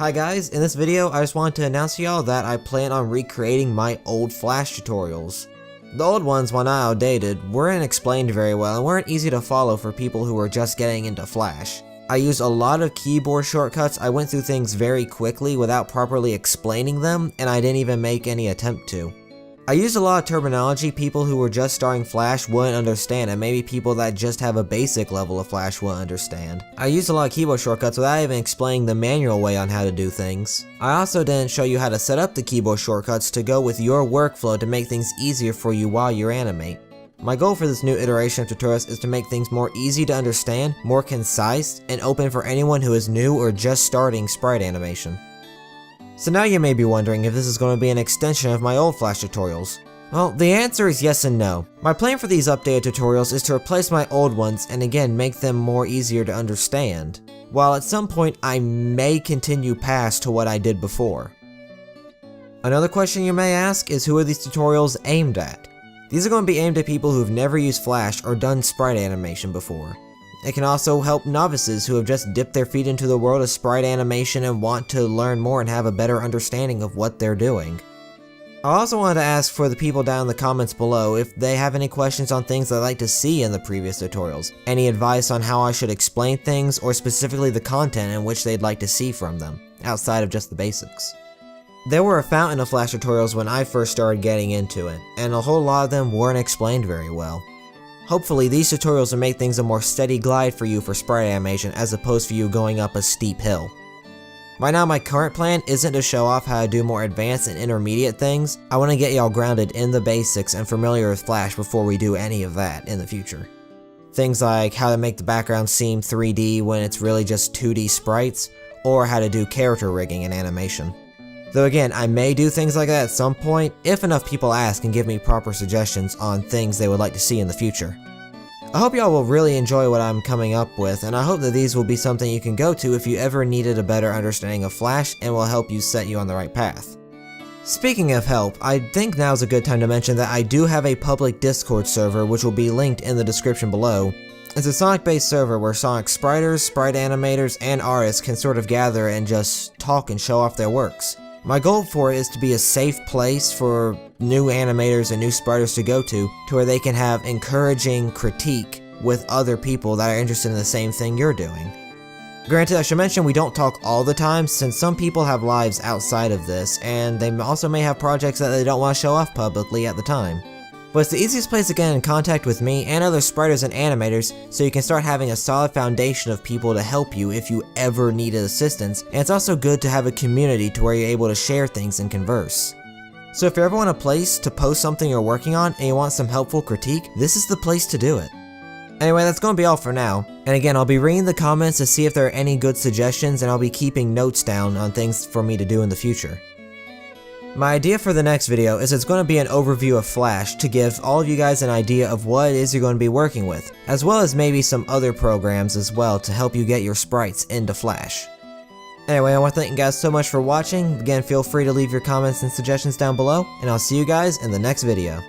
Hi guys, in this video I just wanted to announce to y'all that I plan on recreating my old Flash tutorials. The old ones, while not outdated, weren't explained very well and weren't easy to follow for people who were just getting into Flash. I used a lot of keyboard shortcuts, I went through things very quickly without properly explaining them, and I didn't even make any attempt to. I used a lot of terminology people who were just starting Flash wouldn't understand, and maybe people that just have a basic level of Flash wouldn't understand. I used a lot of keyboard shortcuts without even explaining the manual way on how to do things. I also didn't show you how to set up the keyboard shortcuts to go with your workflow to make things easier for you while you animate. My goal for this new iteration of tutorials is to make things more easy to understand, more concise, and open for anyone who is new or just starting sprite animation. So now you may be wondering if this is going to be an extension of my old Flash tutorials. Well, the answer is yes and no. My plan for these updated tutorials is to replace my old ones and again make them more easier to understand, while at some point I may continue past to what I did before. Another question you may ask is, who are these tutorials aimed at? These are going to be aimed at people who've never used Flash or done sprite animation before. It can also help novices who have just dipped their feet into the world of sprite animation and want to learn more and have a better understanding of what they're doing. I also wanted to ask for the people down in the comments below if they have any questions on things they'd like to see in the previous tutorials, any advice on how I should explain things, or specifically the content in which they'd like to see from them, outside of just the basics. There were a fountain of Flash tutorials when I first started getting into it, and a whole lot of them weren't explained very well. Hopefully these tutorials will make things a more steady glide for you for sprite animation as opposed to you going up a steep hill. Right now my current plan isn't to show off how to do more advanced and intermediate things. I want to get y'all grounded in the basics and familiar with Flash before we do any of that in the future. Things like how to make the background seem 3D when it's really just 2D sprites, or how to do character rigging in animation. Though again, I may do things like that at some point, if enough people ask and give me proper suggestions on things they would like to see in the future. I hope y'all will really enjoy what I'm coming up with, and I hope that these will be something you can go to if you ever needed a better understanding of Flash and will help you set you on the right path. Speaking of help, I think now's a good time to mention that I do have a public Discord server which will be linked in the description below. It's a Sonic-based server where Sonic spriters, sprite animators, and artists can sort of gather and just talk and show off their works. My goal for it is to be a safe place for new animators and new spriters to go to where they can have encouraging critique with other people that are interested in the same thing you're doing. Granted, I should mention we don't talk all the time since some people have lives outside of this, and they also may have projects that they don't want to show off publicly at the time. But it's the easiest place to get in contact with me and other spriters and animators so you can start having a solid foundation of people to help you if you ever needed assistance, and it's also good to have a community to where you're able to share things and converse. So if you ever want a place to post something you're working on and you want some helpful critique, this is the place to do it. Anyway, that's going to be all for now, and again I'll be reading the comments to see if there are any good suggestions, and I'll be keeping notes down on things for me to do in the future. My idea for the next video is it's going to be an overview of Flash to give all of you guys an idea of what it is you're going to be working with, as well as maybe some other programs as well to help you get your sprites into Flash. Anyway, I want to thank you guys so much for watching. Again, feel free to leave your comments and suggestions down below, and I'll see you guys in the next video.